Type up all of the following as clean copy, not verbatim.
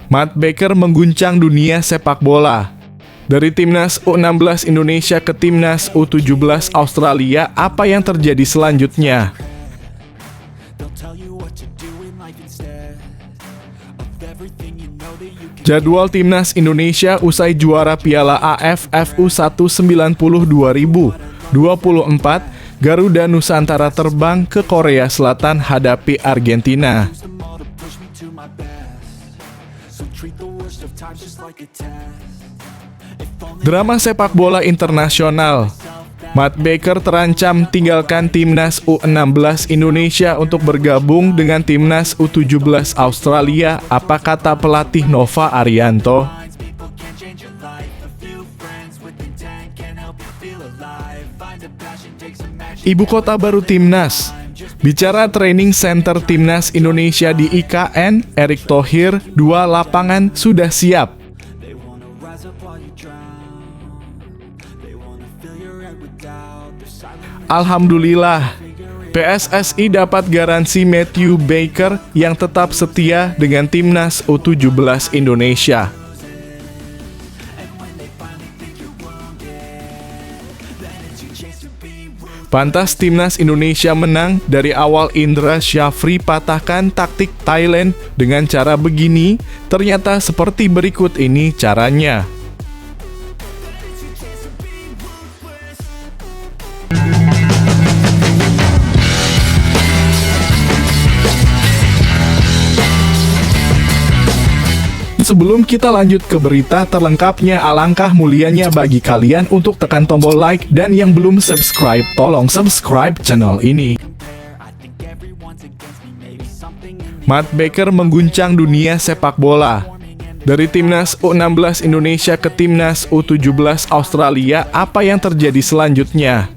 Matt Baker mengguncang dunia sepak bola. Dari timnas U16 Indonesia ke timnas U17 Australia, apa yang terjadi selanjutnya? Jadwal timnas Indonesia usai juara Piala AFF U19 2024, Garuda Nusantara terbang ke Korea Selatan hadapi Argentina. Drama sepak bola internasional. Matt Baker terancam tinggalkan timnas U16 Indonesia untuk bergabung dengan timnas U17 Australia. Apa kata pelatih Nova Arianto? Ibu kota baru timnas. Bicara training center timnas Indonesia di IKN, Erick Thohir, 2 lapangan sudah siap. Alhamdulillah, PSSI dapat garansi Matthew Baker yang tetap setia dengan timnas U17 Indonesia. Pantas timnas Indonesia menang. Dari awal Indra Syafri patahkan taktik Thailand dengan cara begini. Ternyata seperti berikut ini caranya. Sebelum kita lanjut ke berita terlengkapnya, alangkah mulianya bagi kalian untuk tekan tombol like, dan yang belum subscribe, tolong subscribe channel ini. Matt Baker mengguncang dunia sepak bola. Dari timnas U16 Indonesia ke timnas U17 Australia, apa yang terjadi selanjutnya?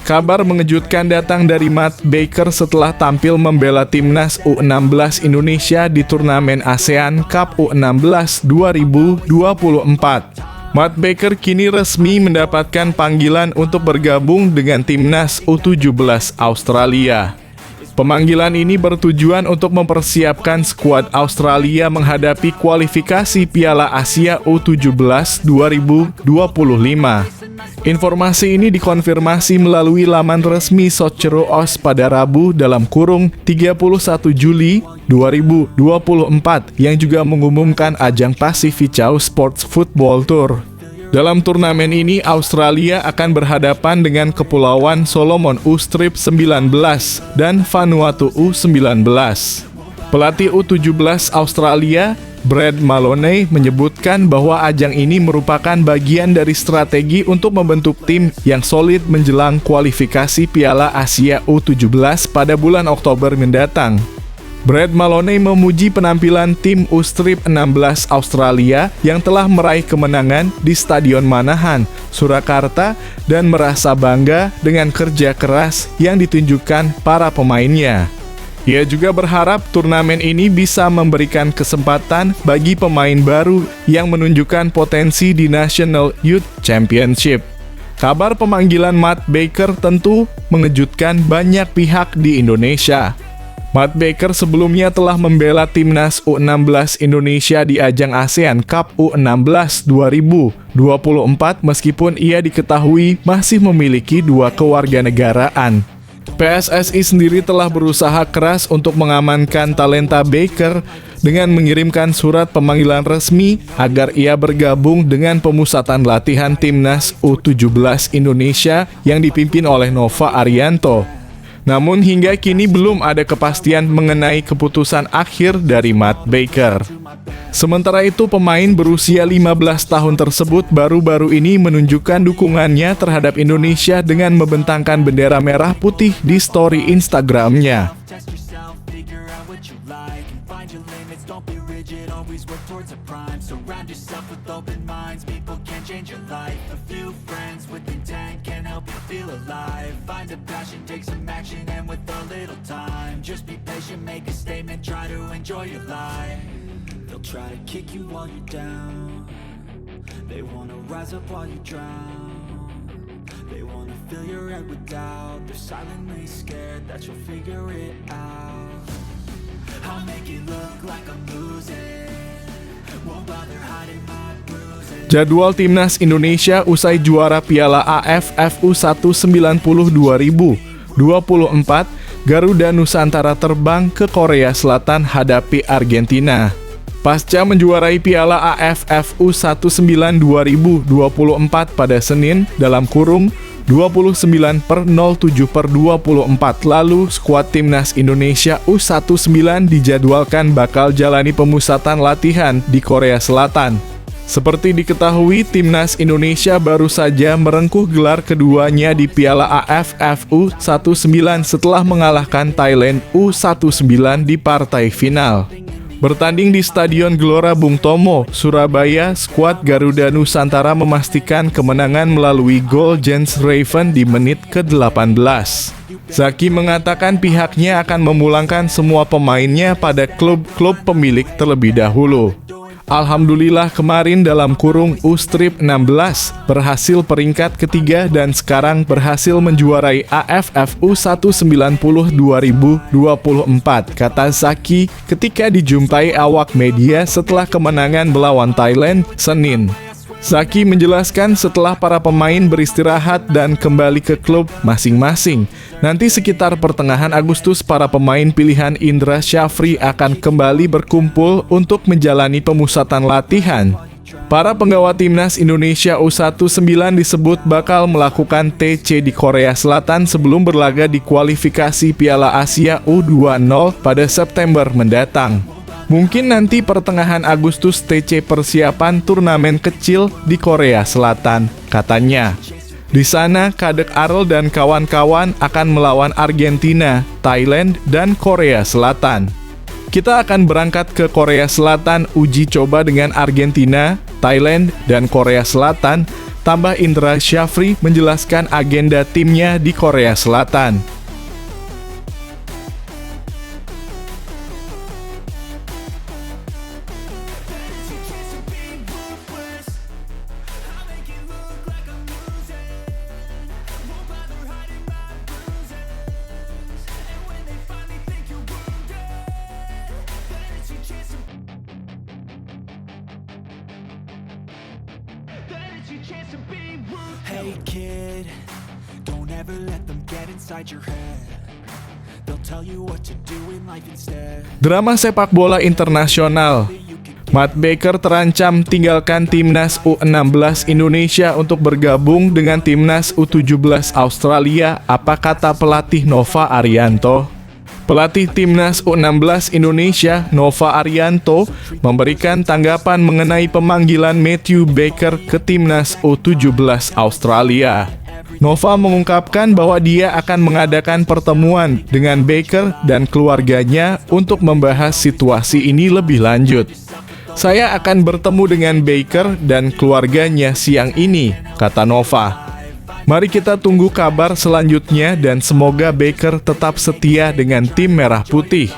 Kabar mengejutkan datang dari Matt Baker setelah tampil membela timnas U16 Indonesia di turnamen ASEAN Cup U16 2024. Matt Baker kini resmi mendapatkan panggilan untuk bergabung dengan timnas U17 Australia. Pemanggilan ini bertujuan untuk mempersiapkan skuad Australia menghadapi kualifikasi Piala Asia U17 2025. Informasi ini dikonfirmasi melalui laman resmi Socceroos pada Rabu (31 Juli 2024) yang juga mengumumkan ajang Pacificao Sports Football Tour. Dalam turnamen ini, Australia akan berhadapan dengan Kepulauan Solomon U-19 dan Vanuatu U19. Pelatih U17 Australia, Brad Maloney, menyebutkan bahwa ajang ini merupakan bagian dari strategi untuk membentuk tim yang solid menjelang kualifikasi Piala Asia U17 pada bulan Oktober mendatang. Brad Maloney memuji penampilan tim U19 Australia yang telah meraih kemenangan di Stadion Manahan, Surakarta, dan merasa bangga dengan kerja keras yang ditunjukkan para pemainnya. Ia juga berharap turnamen ini bisa memberikan kesempatan bagi pemain baru yang menunjukkan potensi di National Youth Championship. Kabar pemanggilan Matt Baker tentu mengejutkan banyak pihak di Indonesia. Matt Baker sebelumnya telah membela timnas U16 Indonesia di ajang ASEAN Cup U16 2024 meskipun ia diketahui masih memiliki 2 kewarganegaraan. PSSI sendiri telah berusaha keras untuk mengamankan talenta Baker dengan mengirimkan surat pemanggilan resmi agar ia bergabung dengan pemusatan latihan timnas U17 Indonesia yang dipimpin oleh Nova Arianto. Namun hingga kini belum ada kepastian mengenai keputusan akhir dari Matt Baker. Sementara itu, pemain berusia 15 tahun tersebut baru-baru ini menunjukkan dukungannya terhadap Indonesia dengan membentangkan bendera merah putih di story Instagramnya. They'll try to kick you while you're down. They wanna rise up while you drown. They wanna fill your head with doubt. They're silently scared that you'll figure it out. I'll make it look like I'm losing Jadwal Timnas Indonesia usai juara Piala AFF U19 2024, Garuda Nusantara terbang ke Korea Selatan hadapi Argentina. Pasca menjuarai Piala AFF U19 2024 pada Senin dalam kurung 29/07/24 lalu, skuad Timnas Indonesia U19 dijadwalkan bakal jalani pemusatan latihan di Korea Selatan. Seperti diketahui, Timnas Indonesia baru saja merengkuh gelar keduanya di Piala AFF U19 setelah mengalahkan Thailand U19 di partai final. Bertanding di Stadion Gelora Bung Tomo, Surabaya, skuad Garuda Nusantara memastikan kemenangan melalui gol Jens Raven di menit ke-18. Zaki mengatakan pihaknya akan memulangkan semua pemainnya pada klub-klub pemilik terlebih dahulu. Alhamdulillah kemarin dalam kurung U-16 berhasil peringkat ketiga dan sekarang berhasil menjuarai AFF U19 2024, kata Zaki ketika dijumpai awak media setelah kemenangan melawan Thailand Senin. Zaki menjelaskan setelah para pemain beristirahat dan kembali ke klub masing-masing, nanti sekitar pertengahan Agustus para pemain pilihan Indra Syafri akan kembali berkumpul untuk menjalani pemusatan latihan. Para penggawa Timnas Indonesia U19 disebut bakal melakukan TC di Korea Selatan sebelum berlaga di kualifikasi Piala Asia U20 pada September mendatang. Mungkin nanti pertengahan Agustus TC persiapan turnamen kecil di Korea Selatan, katanya. Di sana, Kadek Arel dan kawan-kawan akan melawan Argentina, Thailand, dan Korea Selatan. Kita akan berangkat ke Korea Selatan uji coba dengan Argentina, Thailand, dan Korea Selatan, tambah Indra Syafri menjelaskan agenda timnya di Korea Selatan. Hey kid, don't ever let them get inside your head. They'll tell you what to do in life instead. Drama sepak bola internasional. Matt Baker terancam tinggalkan Timnas U16 Indonesia untuk bergabung dengan Timnas U17 Australia, apa kata pelatih Nova Arianto? Pelatih Timnas U16 Indonesia, Nova Arianto, memberikan tanggapan mengenai pemanggilan Matthew Baker ke Timnas U17 Australia. Nova mengungkapkan bahwa dia akan mengadakan pertemuan dengan Baker dan keluarganya untuk membahas situasi ini lebih lanjut. Saya akan bertemu dengan Baker dan keluarganya siang ini, kata Nova. Mari kita tunggu kabar selanjutnya dan semoga Baker tetap setia dengan tim Merah Putih.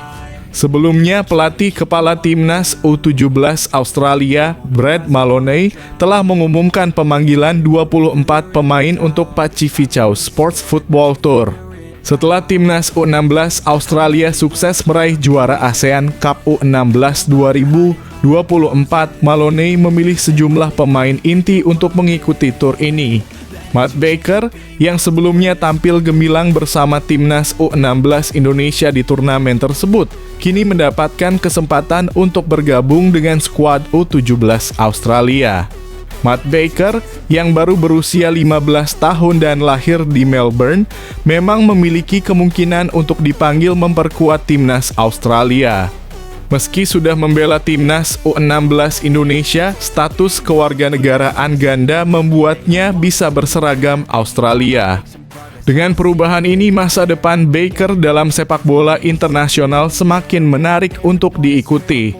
Sebelumnya, pelatih kepala Timnas U17 Australia, Brad Maloney, telah mengumumkan pemanggilan 24 pemain untuk Pacificau Sports Football Tour. Setelah Timnas U16 Australia sukses meraih juara ASEAN Cup U16 2024, Maloney memilih sejumlah pemain inti untuk mengikuti tur ini. Matt Baker, yang sebelumnya tampil gemilang bersama Timnas U16 Indonesia di turnamen tersebut, kini mendapatkan kesempatan untuk bergabung dengan skuad U17 Australia. Matt Baker, yang baru berusia 15 tahun dan lahir di Melbourne, memang memiliki kemungkinan untuk dipanggil memperkuat Timnas Australia. Meski sudah membela Timnas U16 Indonesia, status kewarganegaraan ganda membuatnya bisa berseragam Australia. Dengan perubahan ini, masa depan Baker dalam sepak bola internasional semakin menarik untuk diikuti.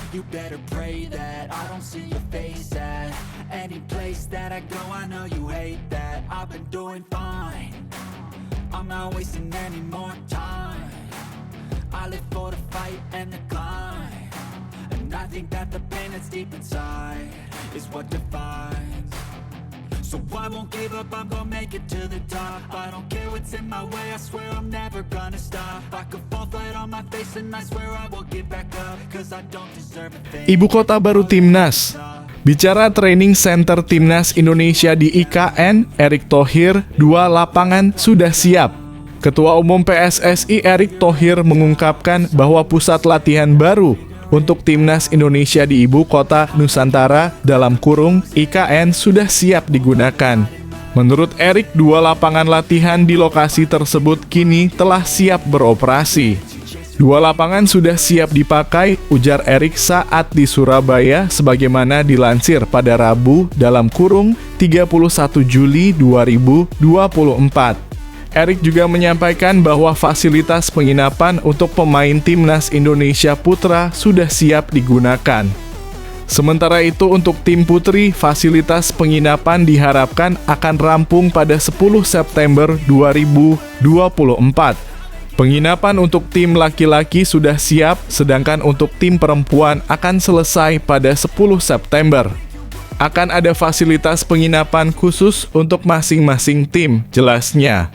You better pray that I don't see your face at any place that I go. I know you hate that. I've been doing fine. I'm not wasting any more time. I live for the fight and the climb, and I think that the pain that's deep inside is what defines. So I won't give up, I'm gonna make it to the top. I don't care what's in my way, I swear I'm never gonna stop. I could fall flat on my face and I swear I will get back up, cause I don't deserve a thing. Ibu kota baru Timnas. Bicara training center Timnas Indonesia di IKN, Erick Thohir, 2 lapangan sudah siap. Ketua Umum PSSI Erick Thohir mengungkapkan bahwa pusat latihan baru untuk Timnas Indonesia di Ibu Kota Nusantara dalam kurung IKN sudah siap digunakan. Menurut Erick, 2 lapangan latihan di lokasi tersebut kini telah siap beroperasi. 2 lapangan sudah siap dipakai, ujar Erick saat di Surabaya sebagaimana dilansir pada Rabu dalam kurung 31 Juli 2024. Erick juga menyampaikan bahwa fasilitas penginapan untuk pemain Timnas Indonesia Putra sudah siap digunakan. Sementara itu untuk tim putri, fasilitas penginapan diharapkan akan rampung pada 10 September 2024. Penginapan untuk tim laki-laki sudah siap, sedangkan untuk tim perempuan akan selesai pada 10 September. Akan ada fasilitas penginapan khusus untuk masing-masing tim, jelasnya.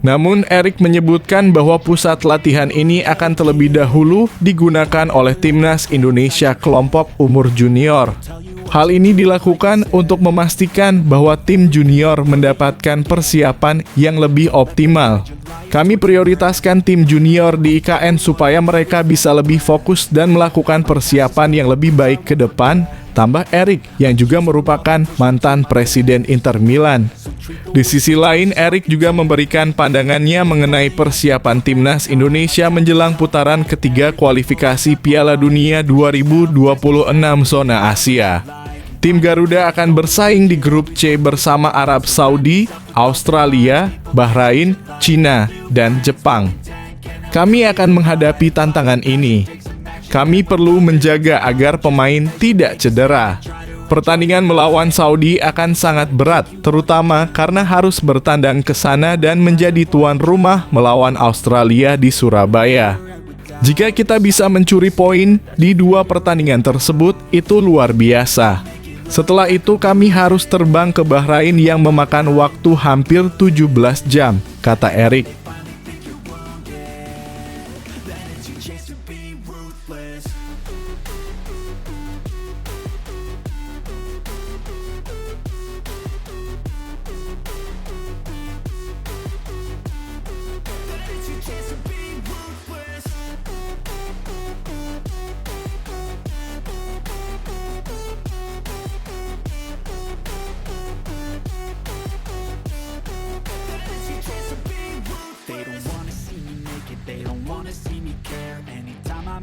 Namun, Erick menyebutkan bahwa pusat latihan ini akan terlebih dahulu digunakan oleh Timnas Indonesia kelompok umur junior. Hal ini dilakukan untuk memastikan bahwa tim junior mendapatkan persiapan yang lebih optimal. Kami prioritaskan tim junior di IKN supaya mereka bisa lebih fokus dan melakukan persiapan yang lebih baik ke depan, tambah Erick yang juga merupakan mantan presiden Inter Milan. Di sisi lain, Erick juga memberikan pandangannya mengenai persiapan Timnas Indonesia menjelang putaran ketiga kualifikasi Piala Dunia 2026 zona Asia. Tim Garuda akan bersaing di grup C bersama Arab Saudi, Australia, Bahrain, Cina, dan Jepang. Kami akan menghadapi tantangan ini. Kami perlu menjaga agar pemain tidak cedera. Pertandingan melawan Saudi akan sangat berat, terutama karena harus bertandang ke sana dan menjadi tuan rumah melawan Australia di Surabaya. Jika kita bisa mencuri poin di 2 pertandingan tersebut, itu luar biasa. Setelah itu kami harus terbang ke Bahrain yang memakan waktu hampir 17 jam, kata Erick.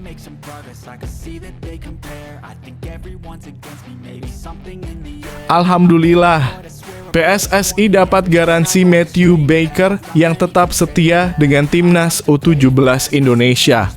Make some progress, I can see that they compare. I think everyone's against me, maybe something in the air. Alhamdulillah, PSSI dapat garansi Matthew Baker yang tetap setia dengan Timnas U17 Indonesia.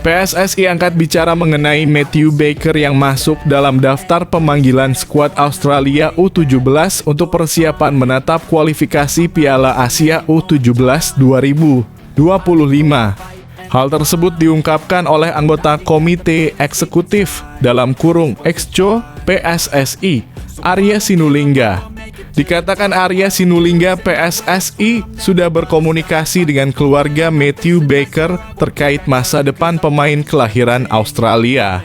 PSSI angkat bicara mengenai Matthew Baker yang masuk dalam daftar pemanggilan skuad Australia U17 untuk persiapan menatap kualifikasi Piala Asia U17 2025. Hal tersebut diungkapkan oleh anggota Komite Eksekutif dalam kurung Exco PSSI, Arya Sinulinga. Dikatakan Arya Sinulinga, PSSI sudah berkomunikasi dengan keluarga Matthew Baker terkait masa depan pemain kelahiran Australia.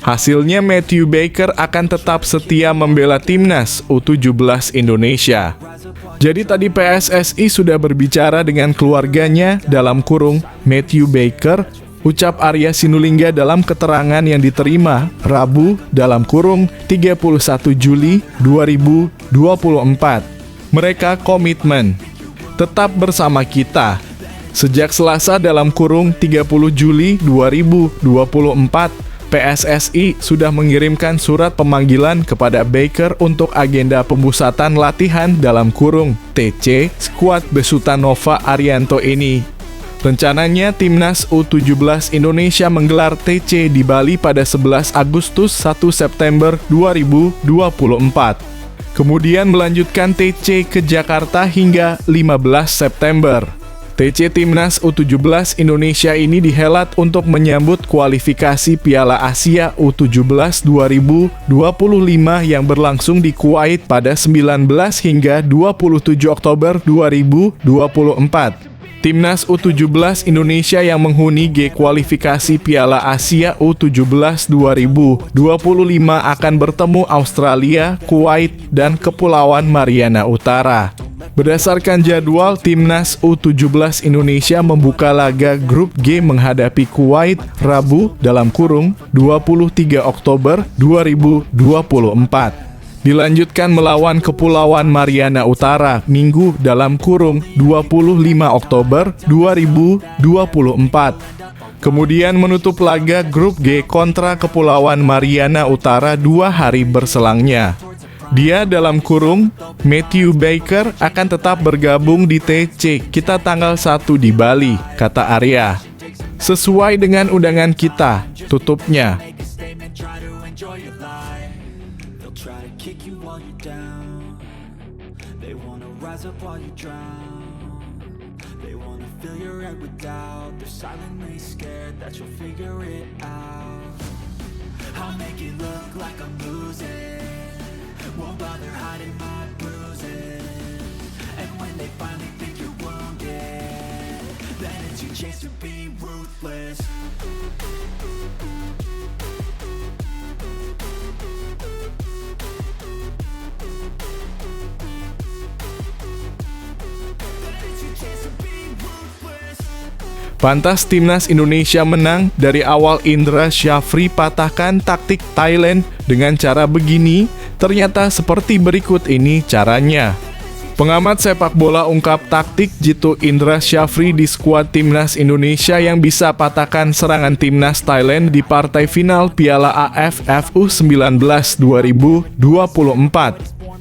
Hasilnya Matthew Baker akan tetap setia membela Timnas U17 Indonesia. Jadi tadi PSSI sudah berbicara dengan keluarganya dalam kurung Matthew Baker, ucap Arya Sinulinga dalam keterangan yang diterima Rabu dalam kurung 31 Juli 2024. Mereka komitmen tetap bersama kita. Sejak Selasa dalam kurung 30 Juli 2024, PSSI sudah mengirimkan surat pemanggilan kepada Baker untuk agenda pemusatan latihan dalam kurung TC skuad besutan Nova Arianto ini. Rencananya Timnas U17 Indonesia menggelar TC di Bali pada 11 Agustus 1 September 2024. Kemudian melanjutkan TC ke Jakarta hingga 15 September. TC Timnas U17 Indonesia ini dihelat untuk menyambut kualifikasi Piala Asia U17 2025 yang berlangsung di Kuwait pada 19 hingga 27 Oktober 2024. Timnas U17 Indonesia yang menghuni G kualifikasi Piala Asia U17 2025 akan bertemu Australia, Kuwait, dan Kepulauan Mariana Utara. Berdasarkan jadwal, Timnas U17 Indonesia membuka laga grup G menghadapi Kuwait Rabu (23 Oktober 2024). Dilanjutkan melawan Kepulauan Mariana Utara Minggu (25 Oktober 2024). Kemudian menutup laga grup G kontra Kepulauan Mariana Utara 2 hari berselangnya. Matthew Baker akan tetap bergabung di TC kita tanggal 1 di Bali, kata Arya. Sesuai dengan undangan kita, tutupnya. Won't bother hiding my bruises. And when they finally think you're wounded, then it's your chance to be ruthless. Pantas Timnas Indonesia menang. Dari awal Indra Syafri patahkan taktik Thailand dengan cara begini. Ternyata seperti berikut ini caranya. Pengamat sepak bola ungkap taktik jitu Indra Syafri di skuad Timnas Indonesia yang bisa patahkan serangan Timnas Thailand di partai final Piala AFF U19 2024.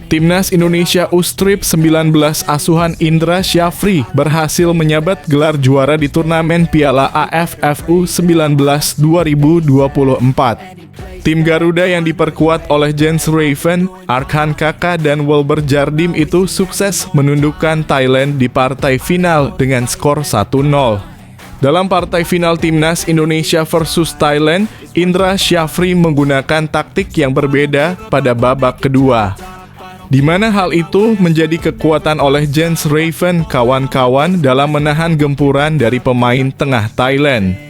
Timnas Indonesia U-Strip 19 asuhan Indra Syafri berhasil menyabat gelar juara di turnamen Piala AFF U19 2024. Tim Garuda yang diperkuat oleh Jens Raven, Arkan Kaka, dan Wilber Jardim itu sukses menundukkan Thailand di partai final dengan skor 1-0. Dalam partai final Timnas Indonesia versus Thailand, Indra Syafri menggunakan taktik yang berbeda pada babak kedua, di mana hal itu menjadi kekuatan oleh Jens Raven kawan-kawan dalam menahan gempuran dari pemain tengah Thailand.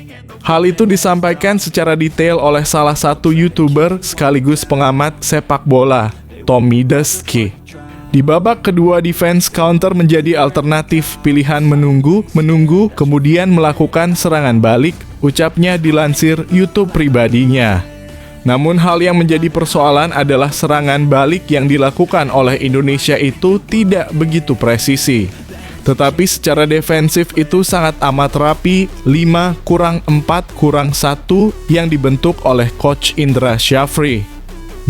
Hal itu disampaikan secara detail oleh salah satu YouTuber sekaligus pengamat sepak bola, Tommy Dusky. Di babak kedua, defense counter menjadi alternatif pilihan menunggu, kemudian melakukan serangan balik, ucapnya dilansir YouTube pribadinya. Namun hal yang menjadi persoalan adalah serangan balik yang dilakukan oleh Indonesia itu tidak begitu presisi. Tetapi secara defensif itu sangat amat rapi, 5-4-1 yang dibentuk oleh Coach Indra Syafri.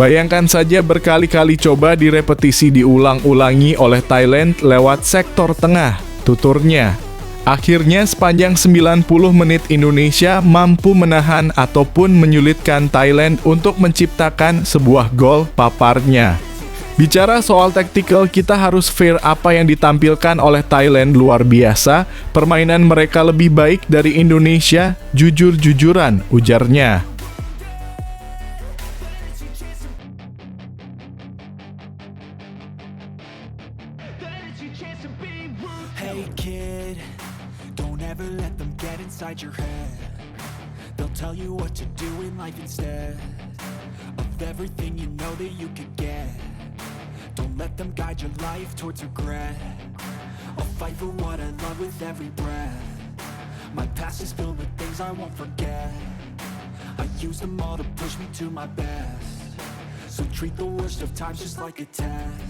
Bayangkan saja berkali-kali coba direpetisi diulang-ulangi oleh Thailand lewat sektor tengah, tuturnya. Akhirnya sepanjang 90 menit Indonesia mampu menahan ataupun menyulitkan Thailand untuk menciptakan sebuah gol, paparnya. Bicara soal taktikal, kita harus fair, apa yang ditampilkan oleh Thailand luar biasa, permainan mereka lebih baik dari Indonesia, jujur-jujuran, ujarnya. Hey kid, don't ever let them get inside your head. They'll tell you what to do in life instead of everything you know that you could get. Don't let them guide your life towards regret. I'll fight for what I love with every breath. My past is filled with things I won't forget. I use them all to push me to my best. So treat the worst of times just like a test.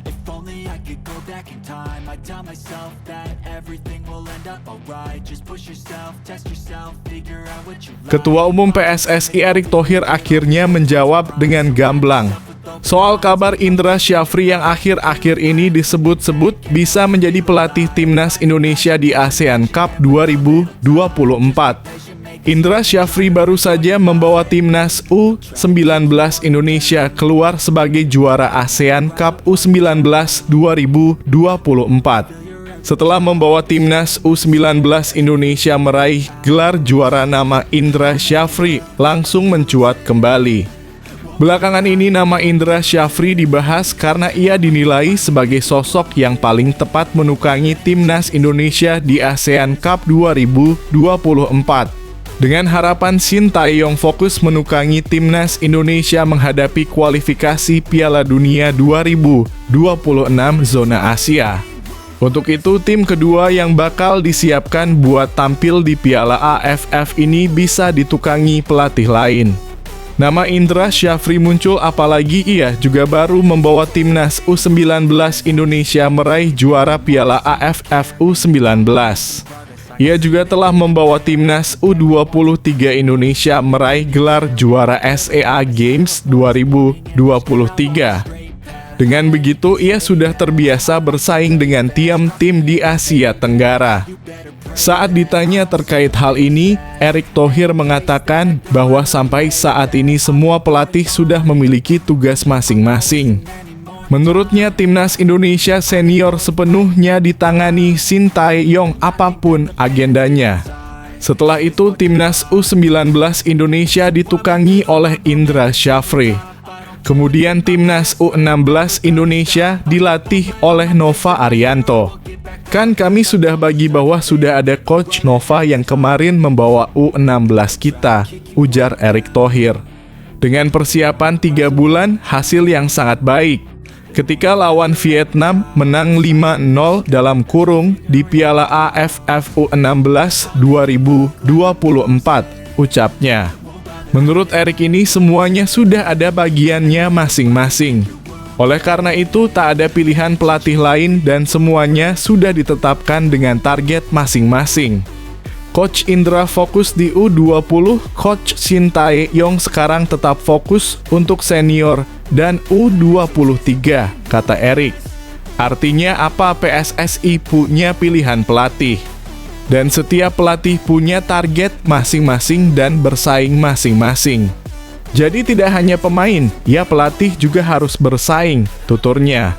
If only I could go back in time, I'd tell myself that everything will end up alright. Just push yourself, test yourself, figure out what you like. Ketua Umum PSSI Erick Thohir akhirnya menjawab dengan gamblang soal kabar Indra Syafri yang akhir-akhir ini disebut-sebut bisa menjadi pelatih Timnas Indonesia di ASEAN Cup 2024. Indra Syafri baru saja membawa Timnas U19 Indonesia keluar sebagai juara ASEAN Cup U19 2024. Setelah membawa timnas U19 Indonesia meraih gelar juara, nama Indra Syafri langsung mencuat kembali. Belakangan ini nama Indra Syafri dibahas karena ia dinilai sebagai sosok yang paling tepat menukangi timnas Indonesia di ASEAN Cup 2024. Dengan harapan Shin Tae-yong fokus menukangi timnas Indonesia menghadapi kualifikasi Piala Dunia 2026 zona Asia. Untuk itu, tim kedua yang bakal disiapkan buat tampil di Piala AFF ini bisa ditukangi pelatih lain. Nama Indra Syafri muncul apalagi ia juga baru membawa timnas U19 Indonesia meraih juara Piala AFF U19. Ia juga telah membawa timnas U23 Indonesia meraih gelar juara SEA Games 2023. Dengan begitu, ia sudah terbiasa bersaing dengan tim-tim di Asia Tenggara. Saat ditanya terkait hal ini, Erick Thohir mengatakan bahwa sampai saat ini semua pelatih sudah memiliki tugas masing-masing. Menurutnya, timnas Indonesia senior sepenuhnya ditangani Shin Tae-yong apapun agendanya. Setelah itu, timnas U19 Indonesia ditukangi oleh Indra Syafri. Kemudian timnas U16 Indonesia dilatih oleh Nova Arianto. Kan kami sudah bagi bahwa sudah ada Coach Nova yang kemarin membawa U16 kita, ujar Erick Thohir. Dengan persiapan 3 bulan, hasil yang sangat baik. Ketika lawan Vietnam menang 5-0 dalam kurung di Piala AFF U16 2024, ucapnya. Menurut Erick ini semuanya sudah ada bagiannya masing-masing. Oleh karena itu tak ada pilihan pelatih lain dan semuanya sudah ditetapkan dengan target masing-masing. Coach Indra fokus di U20, Coach Shin Tae-yong sekarang tetap fokus untuk senior dan U23, kata Erick. Artinya apa, PSSI punya pilihan pelatih. Dan setiap pelatih punya target masing-masing dan bersaing masing-masing. Jadi tidak hanya pemain, ya pelatih juga harus bersaing, tuturnya.